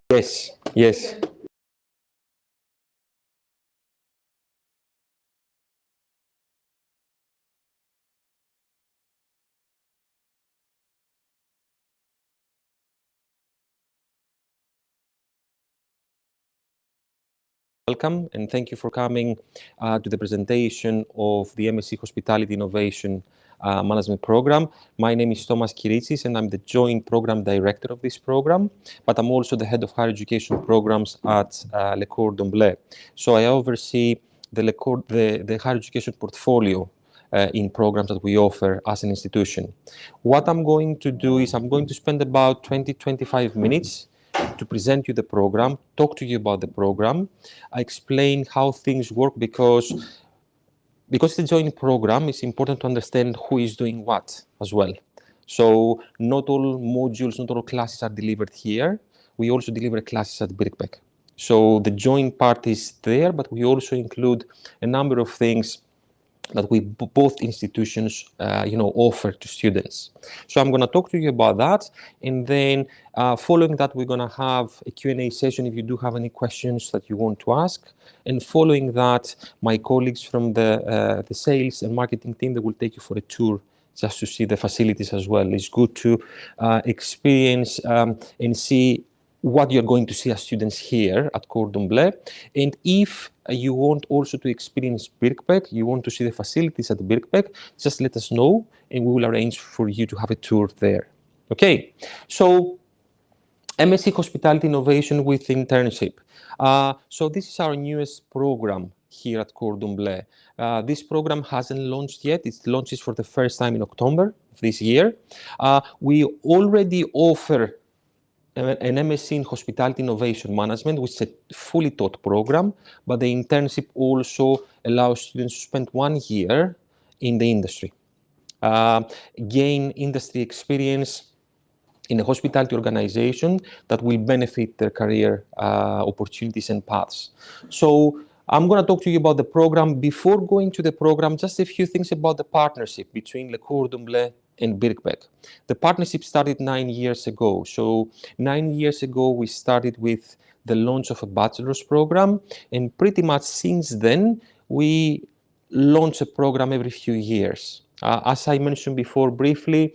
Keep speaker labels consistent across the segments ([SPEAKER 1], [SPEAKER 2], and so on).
[SPEAKER 1] Yes, yes. Welcome and thank you for coming to the presentation of the MSc Hospitality Innovation Management Program. My name is Thomas Kiritsis and I'm the Joint Program Director of this program, but I'm also the Head of Higher Education Programs at Le Cordon Bleu. So I oversee the higher education portfolio in programs that we offer as an institution. What I'm going to do is I'm going to spend about 20-25 minutes to present you the program, talk to you about the program, explain how things work because it's a joint program, it's important to understand who is doing what as well. So not all modules, not all classes are delivered here. We also deliver classes at Birkbeck. So the joint part is there, but we also include a number of things that we both institutions offer to students. So I'm going to talk to you about that, and then following that we're going to have a Q&A session if you do have any questions that you want to ask, and following that my colleagues from the sales and marketing team, they will take you for a tour just to see the facilities as well. It's good to experience and see what you're going to see as students here at Cordon Bleu. And if you want also to experience Birkbeck, you want to see the facilities at Birkbeck, just let us know and we will arrange for you to have a tour there. Okay, so MSc Hospitality Innovation with Internship. So this is our newest program here at Cordon Bleu. This program hasn't launched yet. It launches for the first time in October of this year. We already offer an MSc in Hospitality Innovation Management, which is a fully taught program, but the internship also allows students to spend 1 year in the industry, gain industry experience in a hospitality organization that will benefit their career opportunities and paths. So I'm going to talk to you about the program. Before going to the program, just a few things about the partnership between Le Cordon Bleu and Birkbeck. The partnership started 9 years ago. So 9 years ago, we started with the launch of a bachelor's program. And pretty much since then, we launch a program every few years. As I mentioned before briefly,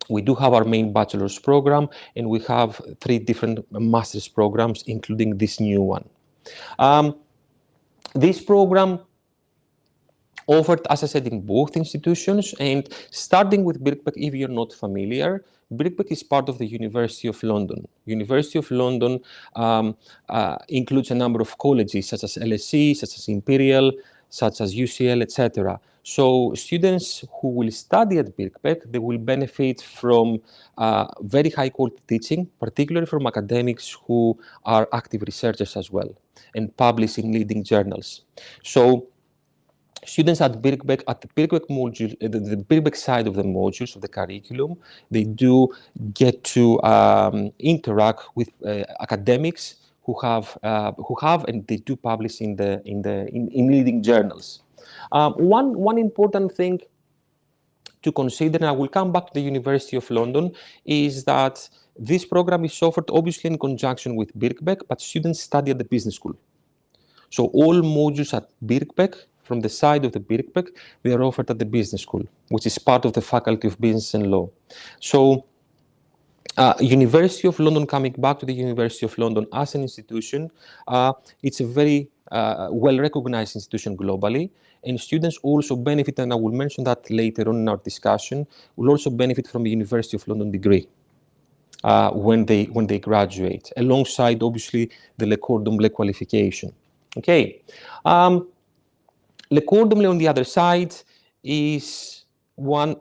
[SPEAKER 1] we do have our main bachelor's program, and we have 3 different master's programs, including this new one. This program offered, as I said, in both institutions, and starting with Birkbeck, if you're not familiar, Birkbeck is part of the University of London. University of London includes a number of colleges, such as LSE, such as Imperial, such as UCL, etc. So students who will study at Birkbeck, they will benefit from very high quality teaching, particularly from academics who are active researchers as well, and publish in leading journals. So students at Birkbeck, at the Birkbeck module, the Birkbeck side of the modules of the curriculum, they do get to interact with academics who have and they do publish in leading journals. One important thing to consider, and I will come back to the University of London, is that this program is offered obviously in conjunction with Birkbeck, but students study at the business school. So all modules at Birkbeck, from the side of the Birkbeck, they are offered at the business school, which is part of the Faculty of Business and Law. So University of London, coming back to the University of London as an institution, it's a very well-recognized institution globally, and students also benefit, and I will mention that later on in our discussion, will also benefit from the University of London degree when they graduate, alongside obviously the Le Cordon Bleu qualification. Okay. Le Cordon Bleu, on the other side, is one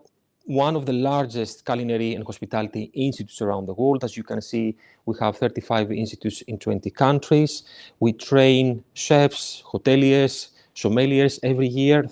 [SPEAKER 1] of the largest culinary and hospitality institutes around the world. As you can see, we have 35 institutes in 20 countries. We train chefs, hoteliers, sommeliers every year.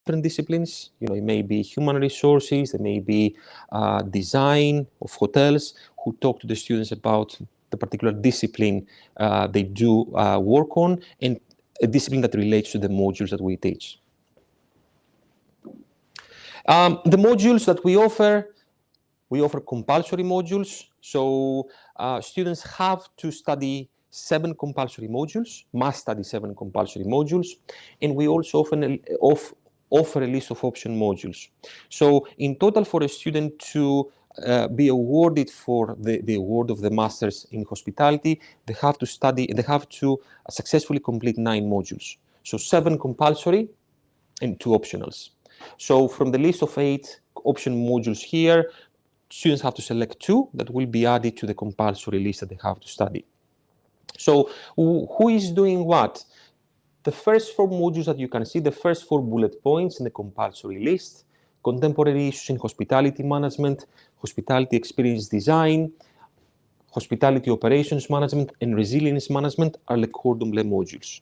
[SPEAKER 1] different disciplines. It may be human resources, it may be design of hotels, who talk to the students about the particular discipline they do work on, and a discipline that relates to the modules that we teach. The modules that we offer compulsory modules. So students have to study 7 compulsory modules, must study 7 compulsory modules, and we also often offer a list of option modules. So in total, for a student to be awarded for the award of the Masters in Hospitality, they have to successfully complete 9 modules. So 7 compulsory and 2 optionals. So from the list of 8 option modules here, students have to select 2 that will be added to the compulsory list that they have to study. So who is doing what? The first 4 modules that you can see, the first 4 bullet points in the compulsory list: contemporary issues in hospitality management, hospitality experience design, hospitality operations management, and resilience management are the Cordon Bleu modules.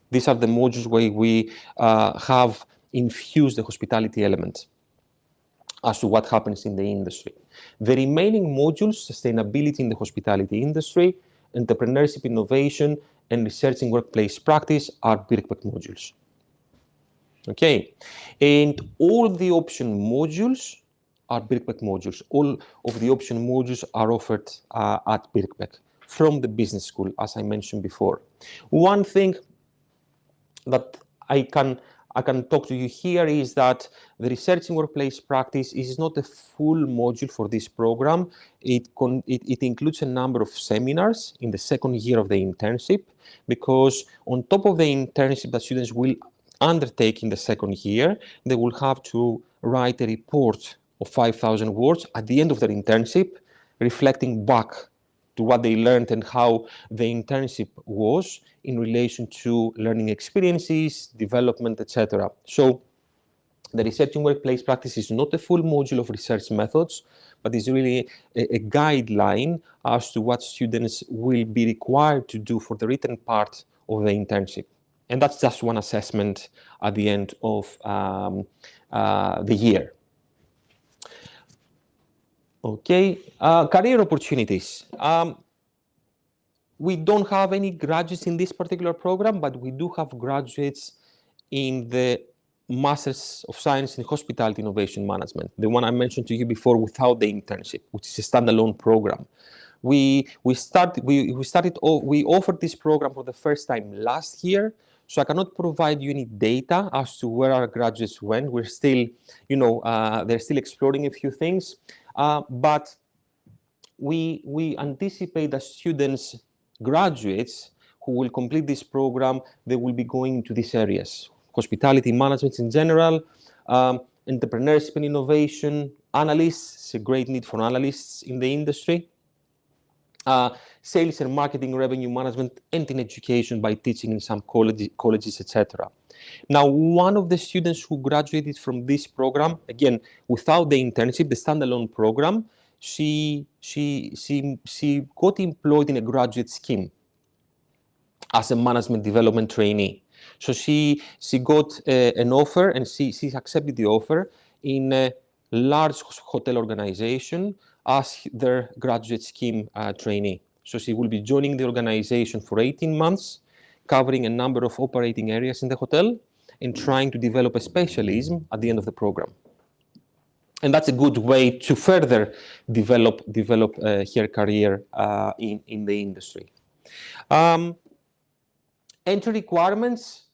[SPEAKER 1] These are the modules where we have infused the hospitality element as to what happens in the industry. The remaining modules, sustainability in the hospitality industry, entrepreneurship, innovation, and research in workplace practice, are Birkbeck modules. Okay, and all the option modules are Birkbeck modules. All of the option modules are offered at Birkbeck from the business school, as I mentioned before. One thing that I can talk to you here is that the research in workplace practice is not a full module for this program. It includes a number of seminars in the second year of the internship, because on top of the internship that students will undertake in the second year, they will have to write a report of 5,000 words at the end of their internship, reflecting back to what they learned and how the internship was in relation to learning experiences, development, etc. So the research in workplace practice is not a full module of research methods, but is really a guideline as to what students will be required to do for the written part of the internship. And that's just one assessment at the end of the year. Okay, career opportunities. We don't have any graduates in this particular program, but we do have graduates in the Masters of Science in Hospitality Innovation Management, the one I mentioned to you before without the internship, which is a standalone program. We offered this program for the first time last year, so I cannot provide you any data as to where our graduates went. We're still, they're still exploring a few things, but we anticipate that students, graduates who will complete this program, they will be going to these areas: hospitality management in general, entrepreneurship and innovation, analysts, it's a great need for analysts in the industry, sales and marketing, revenue management, and in education by teaching in some colleges, etc. Now, one of the students who graduated from this program, again, without the internship, the standalone program, she got employed in a graduate scheme as a management development trainee. So she got an offer, and she accepted the offer in a large hotel organization as their graduate scheme trainee. So she will be joining the organization for 18 months, covering a number of operating areas in the hotel and trying to develop a specialism at the end of the program. And that's a good way to further develop her career in the industry. Entry requirements: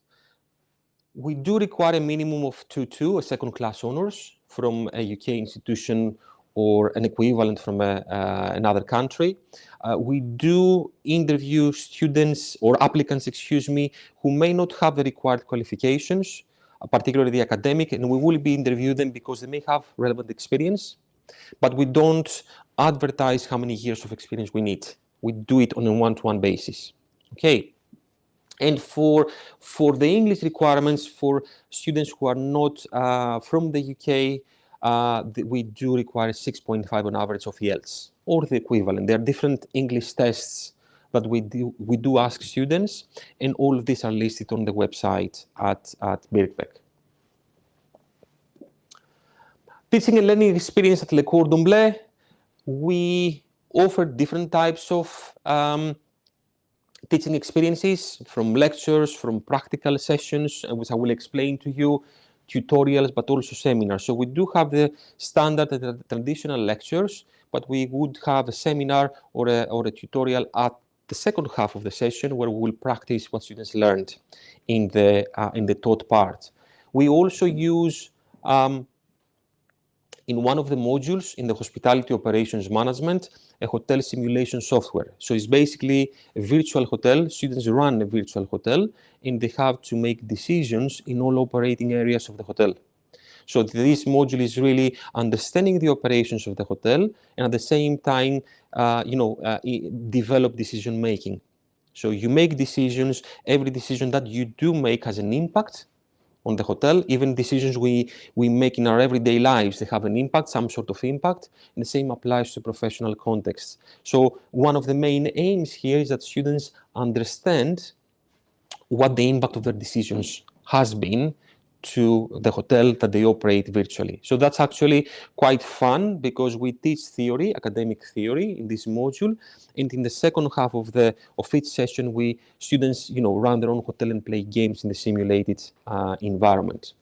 [SPEAKER 1] we do require a minimum of 2.2, a second-class honors from a UK institution or an equivalent from another country. We do interview students or applicants, who may not have the required qualifications, particularly the academic, and we will be interviewing them because they may have relevant experience, but we don't advertise how many years of experience we need. We do it on a one-to-one basis. Okay. And for the English requirements for students who are not from the UK, we do require 6.5 on average of IELTS or the equivalent. There are different English tests that we do ask students, and all of these are listed on the website at Birkbeck. Teaching and learning experience at Le Cordon Bleu, we offer different types of teaching experiences, from lectures, from practical sessions, which I will explain to you, tutorials, but also seminars. So we do have the standard traditional lectures, but we would have a seminar or a tutorial at the second half of the session where we will practice what students learned in the taught part. We also use in one of the modules in the hospitality operations management, a hotel simulation software. So it's basically a virtual hotel. Students run a virtual hotel and they have to make decisions in all operating areas of the hotel. So this module is really understanding the operations of the hotel and at the same time, develop decision making. So you make decisions. Every decision that you do make has an impact on the hotel. Even decisions we make in our everyday lives, they have an impact, some sort of impact, and the same applies to professional contexts. So one of the main aims here is that students understand what the impact of their decisions has been to the hotel that they operate virtually. So that's actually quite fun because we teach theory, academic theory in this module, and in the second half of each session, students run their own hotel and play games in the simulated environment.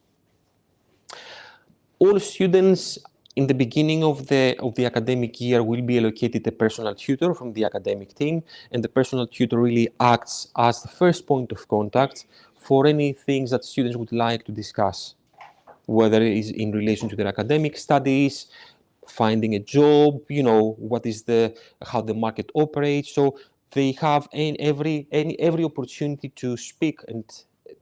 [SPEAKER 1] All students in the beginning of the academic year will be allocated a personal tutor from the academic team, and the personal tutor really acts as the first point of contact for any things that students would like to discuss, whether it is in relation to their academic studies, finding a job, how the market operates. So they have every opportunity to speak and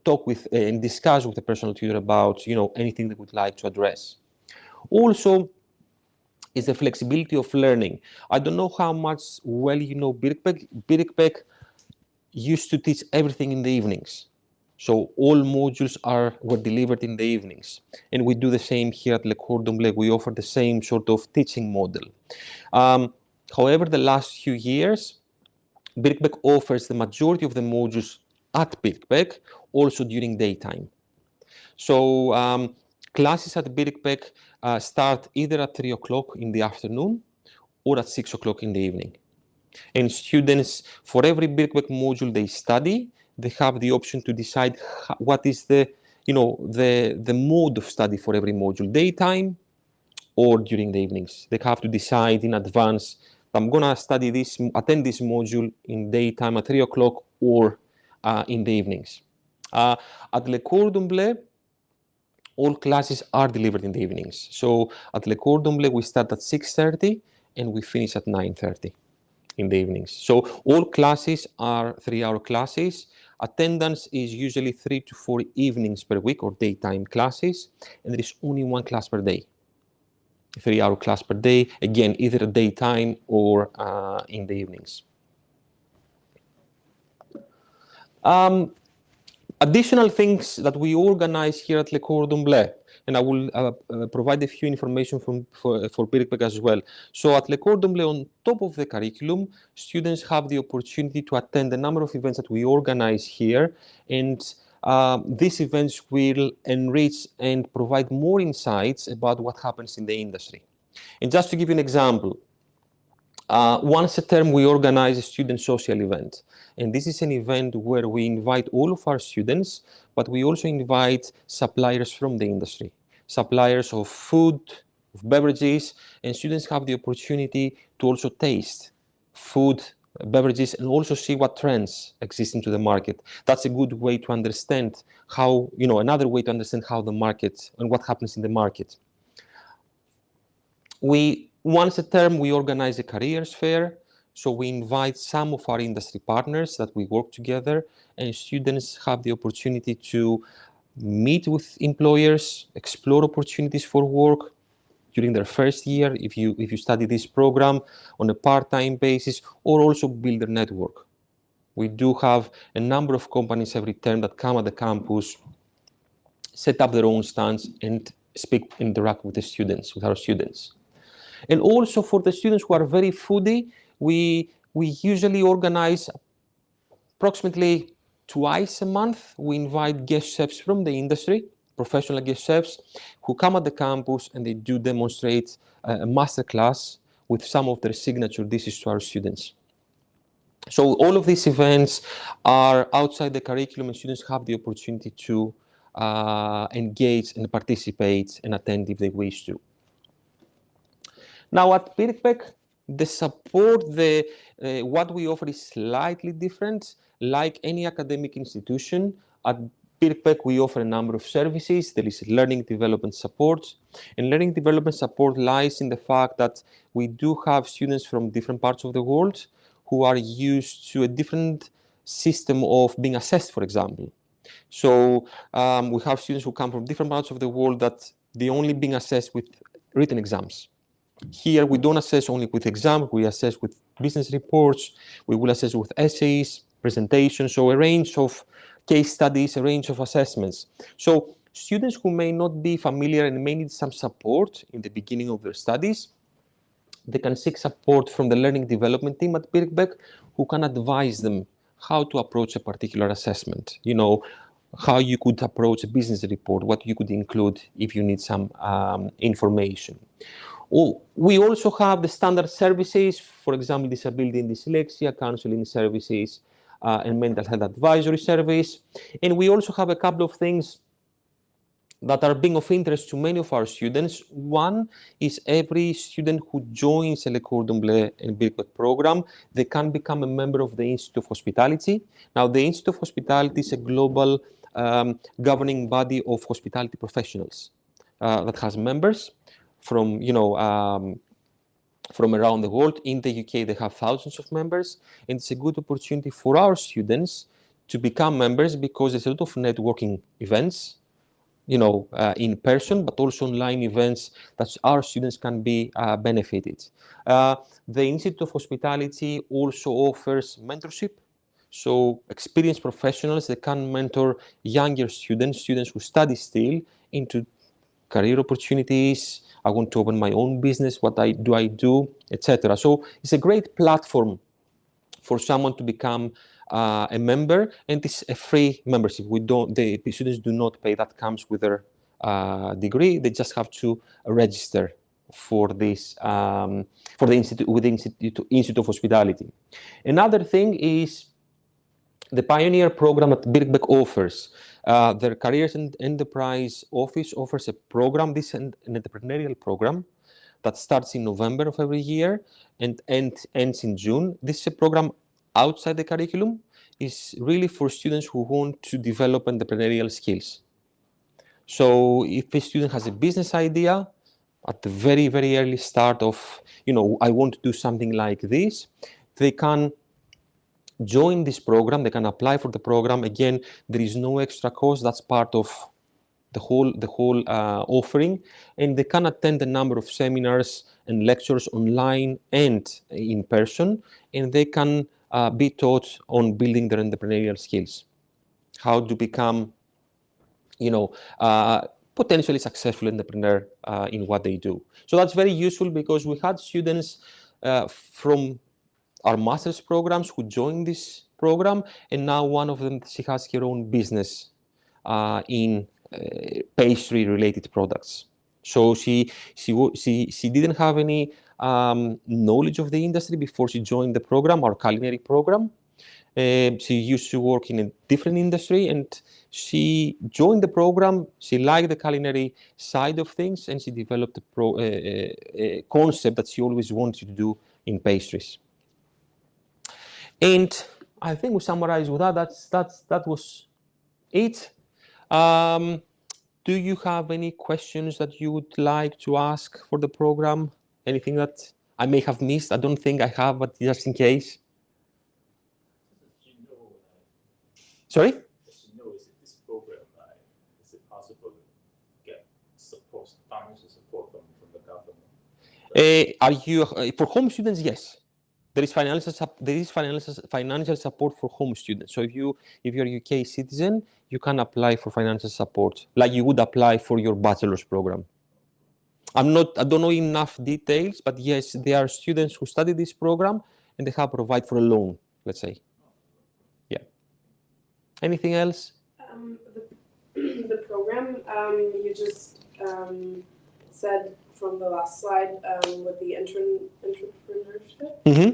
[SPEAKER 1] talk with and discuss with the personal tutor about anything they would like to address. Also, is the flexibility of learning. I don't know how much well you know Birkbeck. Birkbeck used to teach everything in the evenings. So all modules were delivered in the evenings. And we do the same here at Le Cordon Bleu. We offer the same sort of teaching model. However, the last few years, Birkbeck offers the majority of the modules at Birkbeck also during daytime. So classes at Birkbeck start either at 3 o'clock in the afternoon or at 6 o'clock in the evening. And students, for every Birkbeck module they study, they have the option to decide what is the mode of study for every module, daytime or during the evenings. They have to decide in advance, I'm going to attend this module in daytime at 3 o'clock or in the evenings. At Le Cordon Bleu, all classes are delivered in the evenings. So at Le Cordon Bleu, we start at 6:30 and we finish at 9:30 in the evenings. So all classes are 3-hour classes. Attendance is usually 3 to 4 evenings per week or daytime classes, and there is only one class per day. 3-hour class per day, again, either daytime or in the evenings. Additional things that we organize here at Le Cordon Bleu, and I will provide a few information for Birkbeck as well. So at Le Cordon Bleu, on top of the curriculum, students have the opportunity to attend a number of events that we organize here, and these events will enrich and provide more insights about what happens in the industry. And just to give you an example, once a term we organize a student social event. And this is an event where we invite all of our students, but we also invite suppliers from the industry, suppliers of food, of beverages, and students have the opportunity to also taste food, beverages, and also see what trends exist into the market. That's a good way to understand how, another way to understand how the market and what happens in the market. Once a term, we organize a careers fair. So we invite some of our industry partners that we work together, and students have the opportunity to meet with employers, explore opportunities for work during their first year, if you study this program on a part-time basis, or also build their network. We do have a number of companies every term that come at the campus, set up their own stands, and interact with the students, with our students. And also for the students who are very foodie, we usually organize approximately twice a month. We invite guest chefs from the industry professionals like yourselves who come at the campus and they do demonstrate a masterclass with some of their signature dishes to our students. So all of these events are outside the curriculum, and students have the opportunity to engage and participate and attend if they wish to. Now at Birkbeck, the support, what we offer is slightly different. Like any academic institution, at Birkbeck we offer a number of services. There is learning development support, and learning development support lies in the fact that we do have students from different parts of the world who are used to a different system of being assessed, for example. So we have students who come from different parts of the world that they only being assessed with written exams. Here we don't assess only with exams, we assess with business reports, we will assess with essays, presentations, so a range of case studies, a range of assessments. So students who may not be familiar and may need some support in the beginning of their studies, they can seek support from the learning development team at Birkbeck, who can advise them how to approach a particular assessment. You know, how you could approach a business report, what you could include if you need some information. We also have the standard services, for example, disability and dyslexia, counseling services, and mental health advisory service. And we also have a couple of things that are being of interest to many of our students. One is every student who joins the Cordon Bleu and Birkbeck program, they can become a member of the Institute of Hospitality. Now, the Institute of Hospitality is a global governing body of hospitality professionals that has members from, from around the world. In the UK, they have thousands of members, and it's a good opportunity for our students to become members because there's a lot of networking events, in person, but also online events that our students can be benefited. The Institute of Hospitality also offers mentorship. So experienced professionals, they can mentor younger students who study still into career opportunities. I want to open my own business. What I do, etc. So it's a great platform for someone to become a member, and it's a free membership. The students do not pay. That comes with their degree. They just have to register for this for the institute with the Institute of Hospitality. Another thing is the Pioneer program that Birkbeck offers. Their Careers and Enterprise Office offers a program. This is an entrepreneurial program that starts in November of every year and ends in June. This is a program outside the curriculum. It's really for students who want to develop entrepreneurial skills. So if a student has a business idea at the very, very early start of, I want to do something like this, they can join this program, they can apply for the program. Again, there is no extra cost. That's part of the whole offering, and they can attend a number of seminars and lectures online and in person, and they can be taught on building their entrepreneurial skills, how to become, potentially successful entrepreneur in what they do. So that's very useful because we had students from our master's programs who joined this program, and now one of them, she has her own business in pastry-related products. So she didn't have any knowledge of the industry before she joined the program, our culinary program. She used to work in a different industry, and she joined the program. She liked the culinary side of things, and she developed a concept that she always wanted to do in pastries. And I think we summarize with that. That was it. Do you have any questions that you would like to ask for the program? Anything that I may have missed? I don't think I have, but just in case. Sorry?
[SPEAKER 2] Is this program, is it possible to get support, financial support from the government?
[SPEAKER 1] Are you for home students? Yes, there is financial support for home students. So if you're a UK citizen, you can apply for financial support like you would apply for your bachelor's program. I don't know enough details, but yes, there are students who study this program and they have provide for a loan, let's say. Yeah. Anything else?
[SPEAKER 3] The program. You just said from the last slide with the entrepreneurship.
[SPEAKER 1] Mm-hmm.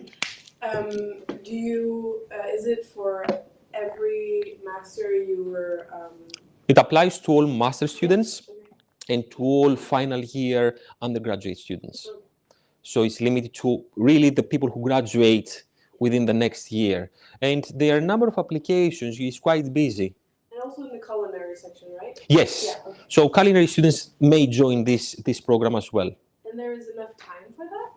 [SPEAKER 3] Do you, is it for every master you were?
[SPEAKER 1] It applies to all master students and to all final year undergraduate students. So it's limited to really the people who graduate within the next year. And there are a number of applications. It's quite busy.
[SPEAKER 3] And also in the culinary section, right?
[SPEAKER 1] Yes.
[SPEAKER 3] Yeah, okay.
[SPEAKER 1] So culinary students may join this program as well.
[SPEAKER 3] And there is enough time for that?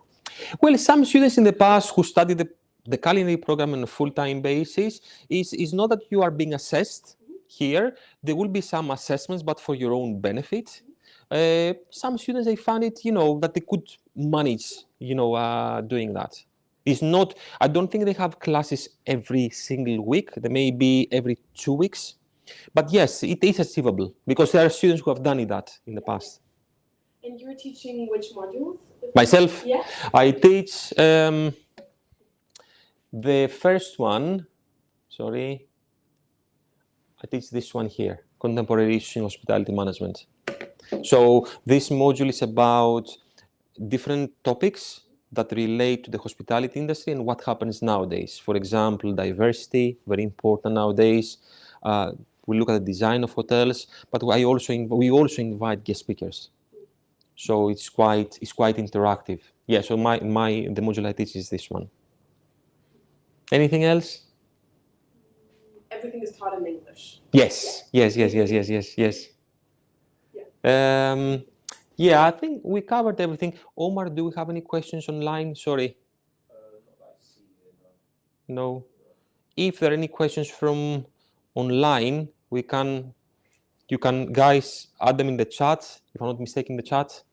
[SPEAKER 1] Well, some students in the past who studied the culinary program on a full-time basis, is not that you are being assessed here. There will be some assessments, but for your own benefit. Some students, they found it, that they could manage, doing that. It's not, I don't think they have classes every single week. They may be every 2 weeks. But yes, it is achievable because there are students who have done that in the past.
[SPEAKER 3] And you're teaching which modules?
[SPEAKER 1] Myself?
[SPEAKER 3] Yeah.
[SPEAKER 1] I teach the first one, sorry. I teach this one here, Contemporary Issues in Hospitality Management. So this module is about different topics that relate to the hospitality industry and what happens nowadays. For example, diversity, very important nowadays. We look at the design of hotels, but we also invite guest speakers. So it's quite interactive. Yeah. So the module I teach is this one. Anything else?
[SPEAKER 3] Everything is taught in English.
[SPEAKER 1] Yes. Yes.
[SPEAKER 3] Yeah.
[SPEAKER 1] Yeah, I think we covered everything. Omar, do we have any questions online? Sorry. No. If there are any questions from online, you can guys add them in the chat, if I'm not mistaken, the chat.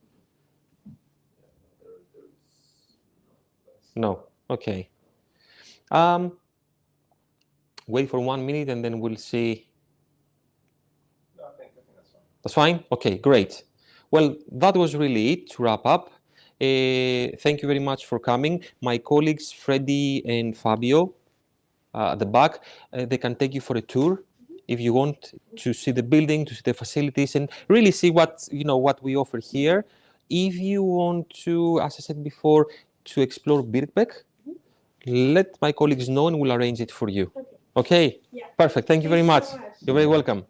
[SPEAKER 1] No. Okay. Wait for 1 minute and then we'll see.
[SPEAKER 2] No, I think that's fine.
[SPEAKER 1] That's fine? Okay, great. Well, that was really it to wrap up. Thank you very much for coming. My colleagues, Freddie and Fabio, at the back, they can take you for a tour if you want to see the building, to see the facilities, and really see what we offer here. If you want to, as I said before, to explore Birkbeck, let my colleagues know and we'll arrange it for you. Okay?
[SPEAKER 3] Yeah.
[SPEAKER 1] Perfect. Thank you very much.
[SPEAKER 3] So much.
[SPEAKER 1] You're very welcome.